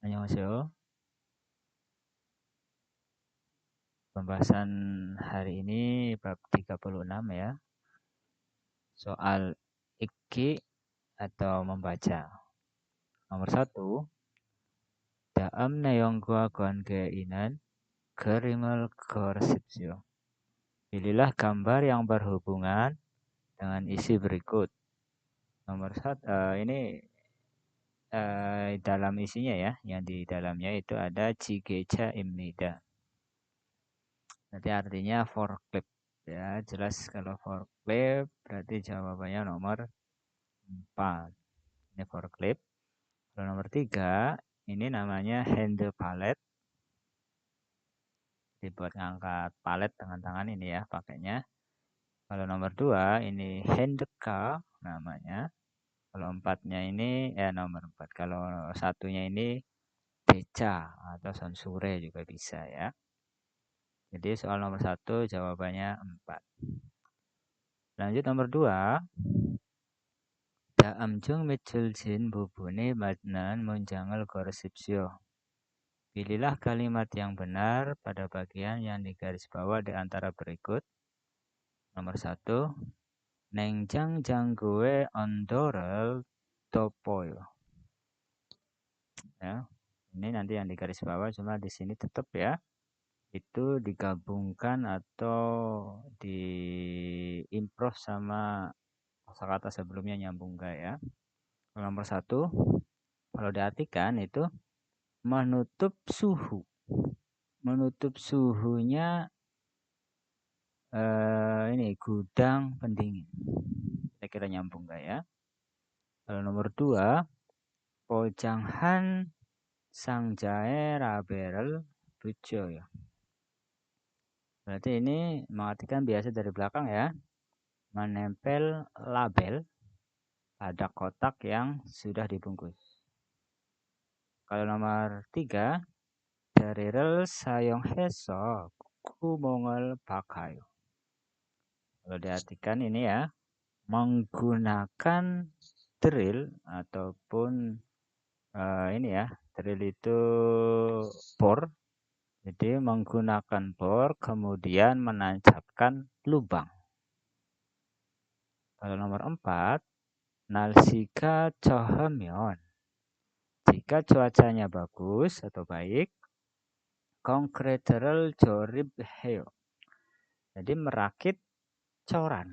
Annyeonghaseyo. Pembahasan hari ini bab 36 ya. Soal iki atau membaca. Nomor 1. Daam nayonggwa keinan kerimel korsipsio. Pilihlah gambar yang berhubungan dengan isi berikut. Nomor 1 ini dalam isinya ya, yang di dalamnya itu ada jigecha imnida. Nanti artinya forklift ya, jelas kalau forklift berarti jawabannya nomor 4. Ini forklift. Kalau nomor 3 ini namanya hand pallet. Dibuat ngangkat palet dengan tangan ini ya pakainya. Kalau nomor 2 ini hand car namanya. Kalau 4-nya ini nomor 4. Kalau satunya ini beca atau sonsure juga bisa ya. Jadi soal nomor 1 jawabannya 4. Lanjut nomor 2. Daamjung mitjul진 부분에 맞는 문장을 고르십시오. Pilihlah kalimat yang benar pada bagian yang digarisbawah di antara berikut. Nomor 1. 냉장장고에 온도를 덮어요. Ya, ini nanti yang digarisbawah cuma di sini tetap ya. Itu digabungkan atau diimprove sama kata-kata sebelumnya nyambung enggak ya. Nomor 1 kalau diartikan itu menutup suhu. Menutup suhunya ini gudang pendingin. Kira-kira nyambung enggak ya? Kalau nomor 2 pojangan 상자에 라벨을 붙여요. Berarti ini mengartikan biasa dari belakang ya. Menempel label pada kotak yang sudah dibungkus. Kalau nomor 3, 다리를 사용해서 구멍을 박아요. Kalau diartikan ini ya, menggunakan drill ataupun ini ya, drill itu bor. Jadi menggunakan bor kemudian menancapkan lubang. Kalau nomor 4, 날씨가 좋으면 jika cuacanya bagus atau baik, 콘크리트를 조립해요. Jadi merakit coran.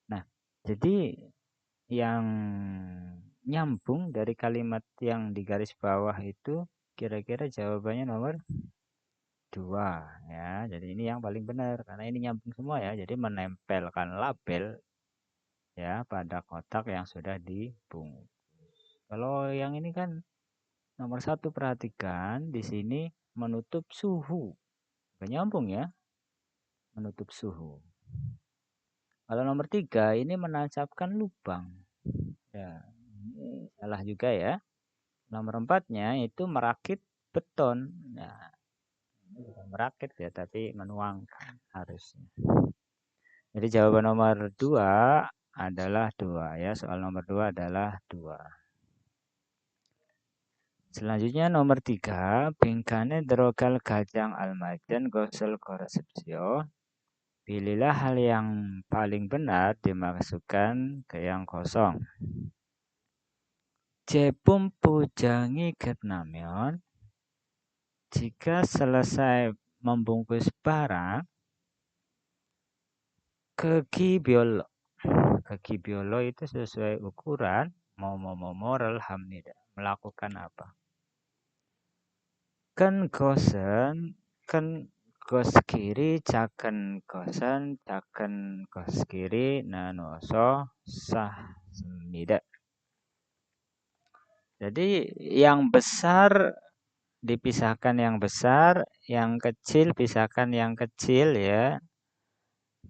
Nah, jadi yang nyambung dari kalimat yang di garis bawah itu kira-kira jawabannya nomor 2 ya. Jadi ini yang paling benar karena ini nyambung semua ya. Jadi menempelkan label ya pada kotak yang sudah dibungkus. Kalau yang ini kan nomor 1 perhatikan di sini menutup suhu. Nyambung ya. Menutup suhu. Kalau nomor 3 ini menancapkan lubang. Ya, ini salah juga ya. Nomor 4-nya itu merakit beton. Nah, ini bukan merakit ya, tapi menuangkan harusnya. Jadi jawaban nomor 2 adalah 2 ya. Soal nomor 2 adalah 2. Selanjutnya nomor 3, 빈칸에 들어갈 가장 알맞은 것을 고르십시오. Pilihlah hal yang paling benar dimasukkan ke yang kosong. 제품 포장이 끝나면 jika selesai membungkus barang kegibiolo itu sesuai ukuran moral hamnida melakukan apa? Kan kosen kos kiri 작은 kos kiri 나눠서 삽니다. Jadi yang besar dipisahkan yang besar, yang kecil pisahkan yang kecil ya.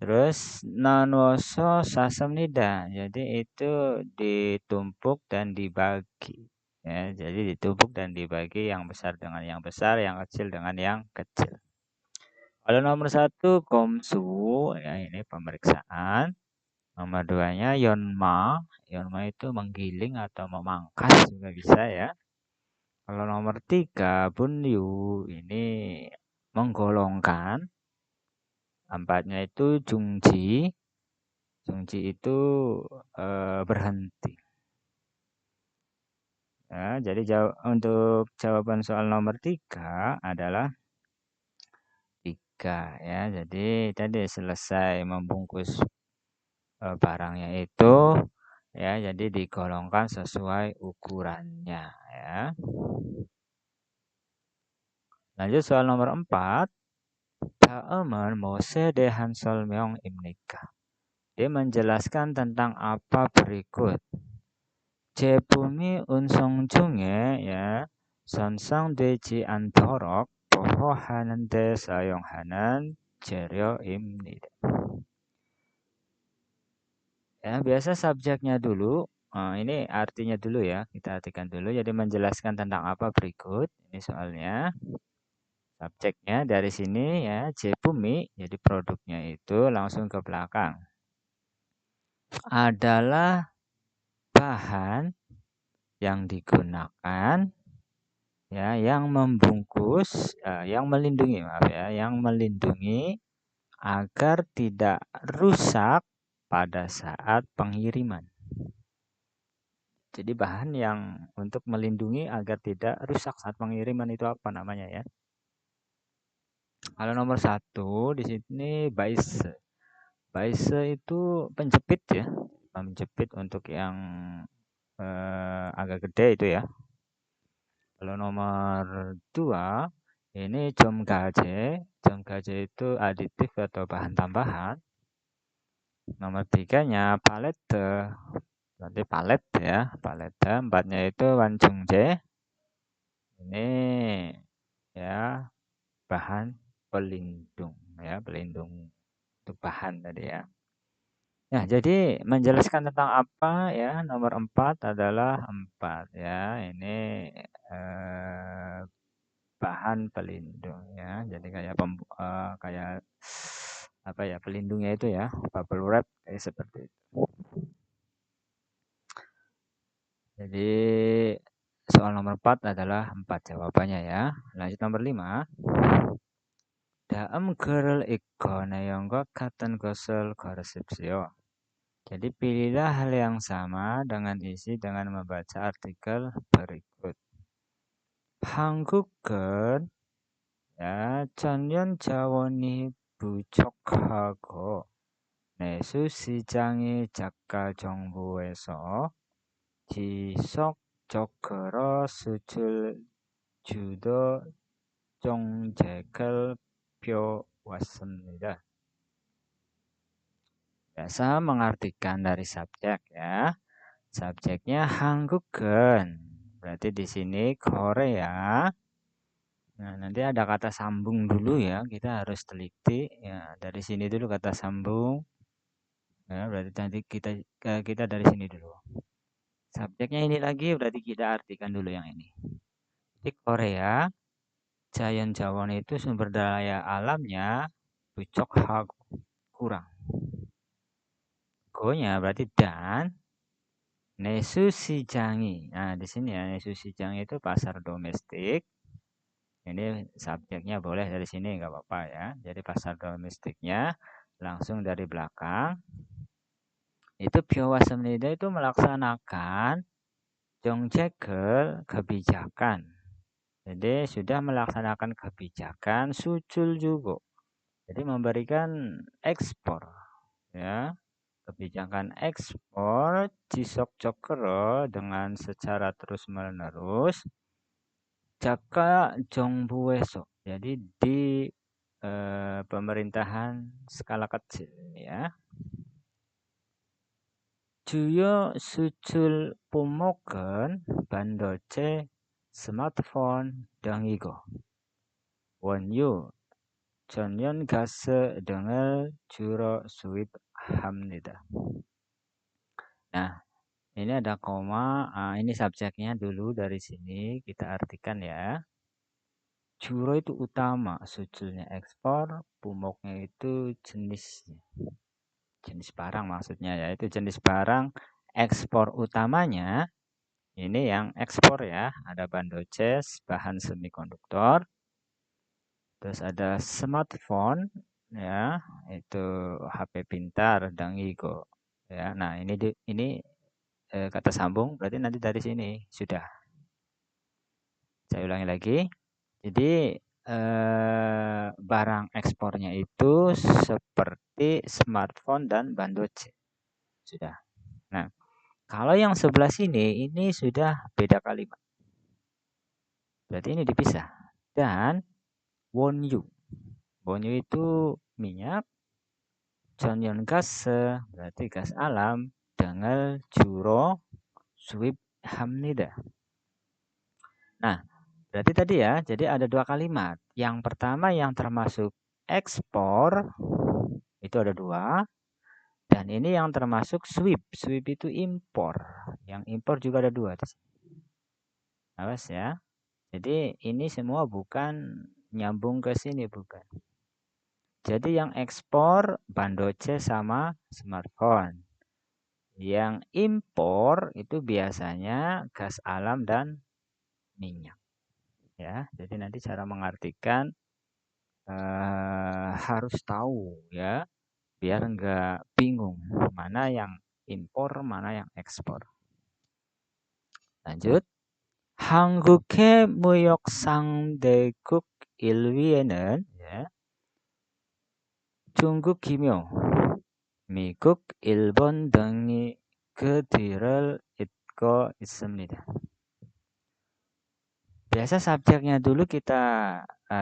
Terus 나눠서 삽니다. Jadi itu ditumpuk dan dibagi. Ya, jadi ditumpuk dan dibagi yang besar dengan yang besar, yang kecil dengan yang kecil. Kalau nomor 1 komsu, ya ini pemeriksaan. Nomor 2-nya yonma. Yonma itu menggiling atau memangkas juga bisa ya. Kalau nomor 3 bunyu ini menggolongkan. 4-nya itu jungji. Jungji itu berhenti. Ya, jadi untuk jawaban soal nomor 3 adalah 3 ya. Jadi tadi selesai membungkus barangnya itu ya, jadi digolongkan sesuai ukurannya ya. Lanjut soal nomor 4. 다음은 모세에 대한 설명입니까? Dia menjelaskan tentang apa berikut. 제품이 운송 중에 야, 손상되지 않도록 보호하는 데 사용하는 재료입니다. Ya, biasa subjeknya dulu. Ini artinya dulu ya, kita artikan dulu. Jadi menjelaskan tentang apa berikut. Ini soalnya. Subjeknya dari sini ya, 제품이, jadi produknya itu langsung ke belakang. Adalah bahan yang digunakan ya, yang membungkus, yang melindungi, maaf ya, yang melindungi agar tidak rusak pada saat pengiriman. Jadi bahan yang untuk melindungi agar tidak rusak saat pengiriman itu apa namanya ya? Kalau nomor 1 di sini baise. Baise itu penjepit ya, penjepit untuk yang agak gede itu ya. Kalau nomor 2 ini jomgaje. Jomgaje itu aditif atau bahan tambahan. Nomor 3-nya palette. Berarti palet ya, palette. 4-nya itu wanjungje. Ini ya bahan pelindung ya, pelindung untuk bahan tadi ya. Nah, jadi menjelaskan tentang apa ya, nomor 4 adalah 4 ya. Ini bahan pelindung ya. Jadi kayak apa ya, pelindungnya itu ya, bubble wrap kayak seperti itu. Jadi soal nomor 4 adalah 4 jawabannya ya. Lanjut nomor 5. 다음 글을 읽고 내용과 같은 것을 고르십시오. Jadi pilihlah hal yang sama dengan isi dengan membaca artikel berikut. 한국은 야, 전년 자원이 부족하고 내수시장이 작가 정부에서 지속적으로 수출 주도 정책을 펴왔습니다. Biasa mengartikan dari subjek ya. Subjeknya 한국은, berarti di sini Korea. Nah, nanti ada kata sambung dulu ya, kita harus teliti ya. Dari sini dulu kata sambung. Ya, berarti nanti kita dari sini dulu. Subjeknya ini lagi, berarti kita artikan dulu yang ini. Di Korea, Jayon Jawon itu sumber daya alamnya bucok kurang. Go-nya berarti dan Nesu Sijangi. Nah, di sini ya, Nesu Sijangi itu pasar domestik. Ini subjeknya boleh dari sini, nggak apa-apa ya. Jadi pasar domestiknya langsung dari belakang. Itu Biowasemnida itu melaksanakan 정책을 kebijakan. Jadi sudah melaksanakan kebijakan sucul juga. Jadi memberikan ekspor ya. Kebijakan ekspor Jisok Cokro dengan secara terus-menerus Jaka Jongbueso. Jadi di pemerintahan skala kecil ya. 주요 수출 품목은 반도체, 스마트폰 등이고 원유, 천연가스 등을 주로 수입합니다. Nah, ini ada koma, ini subjeknya dulu dari sini kita artikan ya. Juro itu utama, suculnya ekspor, pumoknya itu jenisnya. jenis barang maksudnya, yaitu jenis barang ekspor utamanya. Ini yang ekspor ya, ada bandoces, bahan semikonduktor, terus ada smartphone ya, itu HP pintar dan Igo ya. Nah, ini kata sambung berarti nanti dari sini sudah. Saya ulangi lagi. Jadi barang ekspornya itu seperti smartphone dan bandoce. Sudah. Nah, kalau yang sebelah sini ini sudah beda kalimat. Berarti ini dipisah. Dan wonyu. Wonyu itu minyak. Jonyon gas berarti gas alam. Dengal juro suwib hamnida. Nah, berarti tadi ya, jadi ada dua kalimat. Yang pertama yang termasuk ekspor, itu ada dua. Dan ini yang termasuk sweep. Sweep itu impor. Yang impor juga ada dua. Awas ya. Jadi ini semua bukan nyambung ke sini, bukan. Jadi yang ekspor bandoce sama smartphone. Yang impor itu biasanya gas alam dan minyak. Ya, jadi nanti cara mengartikan harus tahu ya, biar enggak bingung mana yang impor, mana yang ekspor. Lanjut. 한국의 무역 상대국 1위에는 중국, 기묘, 미국, 일본 등이 그 뒤를 잇고 있습니다. Biasa subjeknya dulu kita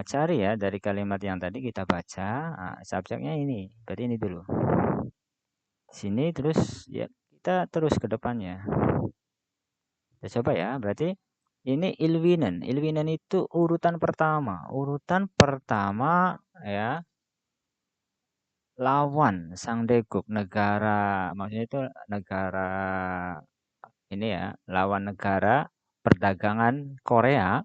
cari ya, dari kalimat yang tadi kita baca. Subjeknya ini, berarti ini dulu. Sini terus ya kita terus ke depannya. Kita coba ya, berarti ini ilwinen. Ilwinen itu urutan pertama. Urutan pertama ya, lawan Sangdeguk, negara, maksudnya itu negara ini ya, lawan negara perdagangan Korea.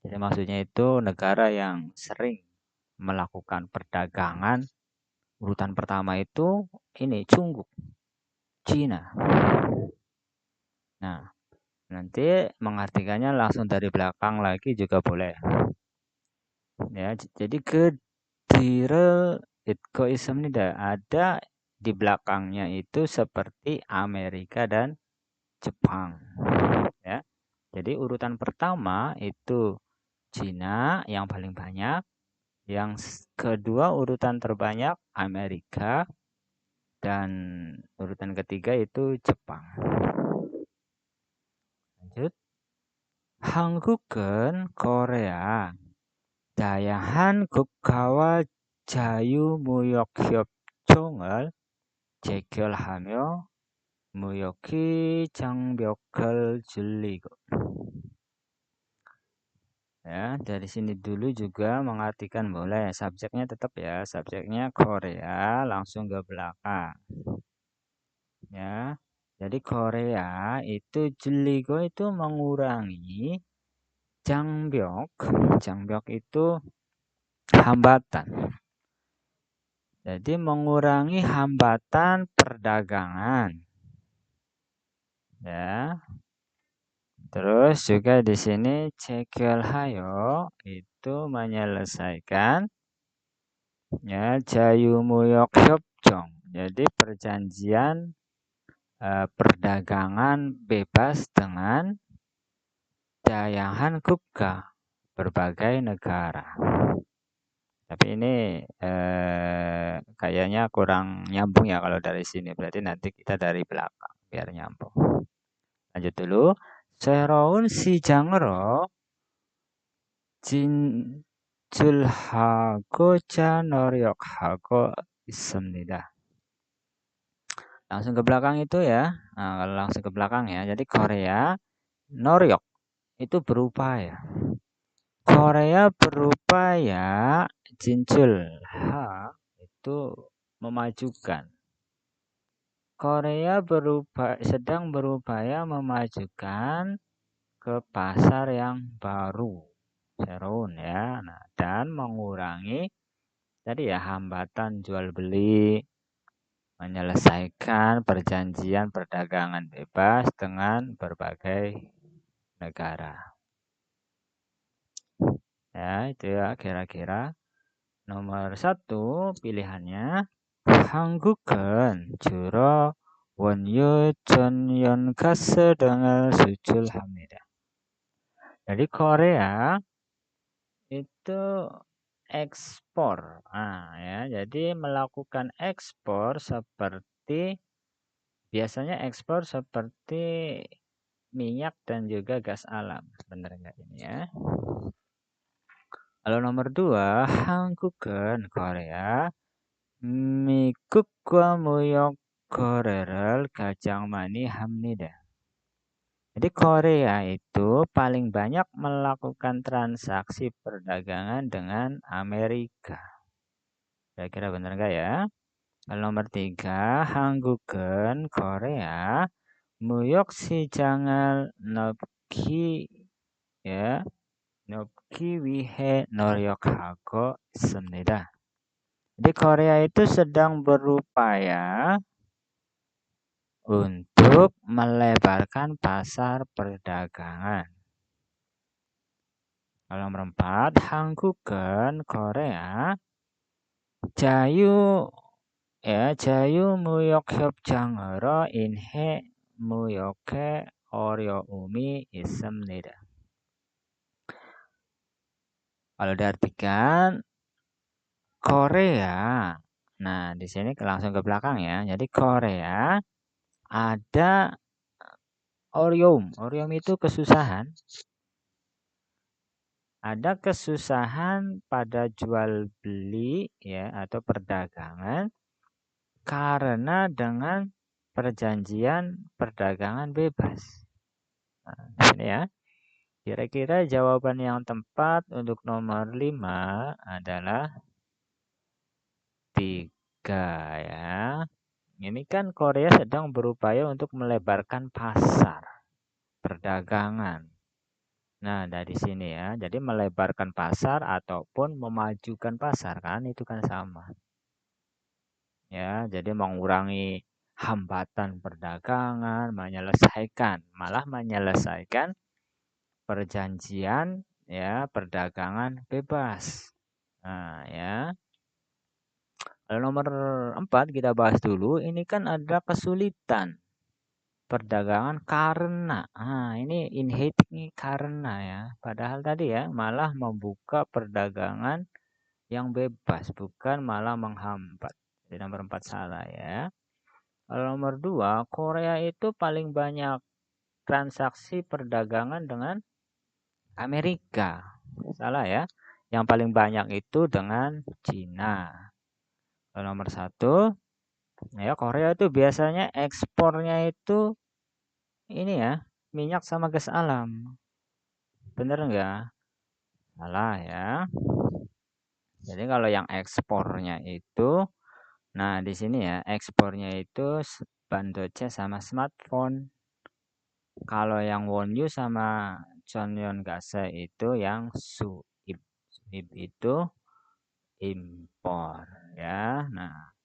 Jadi maksudnya itu negara yang sering melakukan perdagangan. Urutan pertama itu ini Cungguk, Cina. Nah, nanti mengartikannya langsung dari belakang lagi juga boleh. Ya, jadi kedire itkoism ini ada di belakangnya itu seperti Amerika dan Jepang. Ya. Jadi urutan pertama itu Cina yang paling banyak. Yang kedua urutan terbanyak Amerika. Dan urutan ketiga itu Jepang. Lanjut. 한국은 Korea 다양한 국가와 자유무역협정을 체결하며 무역의 장벽을 줄이고. Ya, dari sini dulu juga mengartikan boleh. Subjeknya tetap ya, subjeknya Korea langsung ke belakang. Ya, jadi Korea itu jeligo itu mengurangi 장벽. 장벽 itu hambatan. Jadi mengurangi hambatan perdagangan. Ya. Terus juga di sini 체결하여 itu menyelesaikan ya 자유무역협정. Jadi perjanjian perdagangan bebas dengan dayangan 국가, berbagai negara. Tapi ini kayaknya kurang nyambung ya kalau dari sini. Berarti nanti kita dari belakang biar nyambung. Lanjut dulu. 새로운 시장으로 진출하고자 노력하고 있습니다. Langsung ke belakang itu ya. Nah, kalau langsung ke belakang ya. Jadi Korea, 노력 itu berupaya. Korea berupaya, 진출, itu memajukan. Korea sedang berupaya memajukan ke pasar yang baru, Serun ya. Nah, dan mengurangi tadi ya hambatan jual beli menyelesaikan perjanjian perdagangan bebas dengan berbagai negara. Ya, itu ya kira-kira. Nomor 1 pilihannya 한국은 주로 원유 전용 가스 등을 수출합니다. Jadi Korea itu ekspor. Nah, ya, jadi melakukan ekspor seperti biasanya ekspor seperti minyak dan juga gas alam. Benar nggak ini ya? Lalu nomor 2, 한국은 Korea 미국과 무역 거래를 가장 많이 합니다. Jadi Korea itu paling banyak melakukan transaksi perdagangan dengan Amerika. Kira-kira benar nggak ya? Lalu nomor 3, 한국은 Korea 무역 시장을 넓히 ya, 넓기 위해 노력하고 있습니다. Jadi Korea itu sedang berupaya untuk melebarkan pasar perdagangan. Lalu nomor 4, 한국은 Korea 자유무역협정으로 인해 무역에 어려움이 있습니다. Kalau diartikan Korea, nah di sini langsung ke belakang ya. Jadi Korea ada Orium itu kesusahan. Ada kesusahan pada jual beli ya atau perdagangan karena dengan perjanjian perdagangan bebas. Nah, ini ya. Kira-kira jawaban yang tepat untuk nomor 5 adalah 3 ya. Ini kan Korea sedang berupaya untuk melebarkan pasar perdagangan. Nah, dari sini ya. Jadi melebarkan pasar ataupun memajukan pasar kan itu kan sama. Ya, jadi mengurangi hambatan perdagangan, malah menyelesaikan perjanjian ya perdagangan bebas. Nah, ya. Lalu nomor 4 kita bahas dulu. Ini kan ada kesulitan perdagangan karena ini ini karena ya. Padahal tadi ya malah membuka perdagangan yang bebas, bukan malah menghambat. Jadi nomor 4 salah ya. Lalu nomor 2, Korea itu paling banyak transaksi perdagangan dengan Amerika. Salah ya. Yang paling banyak itu dengan Cina. Lalu nomor 1, ya Korea itu biasanya ekspornya itu ini ya, minyak sama gas alam. Bener nggak? Salah ya. Jadi kalau yang ekspornya itu, nah di sini ya, ekspornya itu bandoce sama smartphone. Kalau yang wonyu sama Chonyeon Gase itu yang suib. Suib itu impor ya. Nah,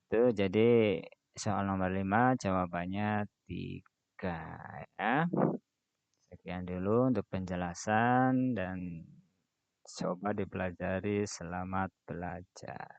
itu jadi soal nomor 5 jawabannya 3 ya. Sekian dulu untuk penjelasan dan coba dipelajari. Selamat belajar.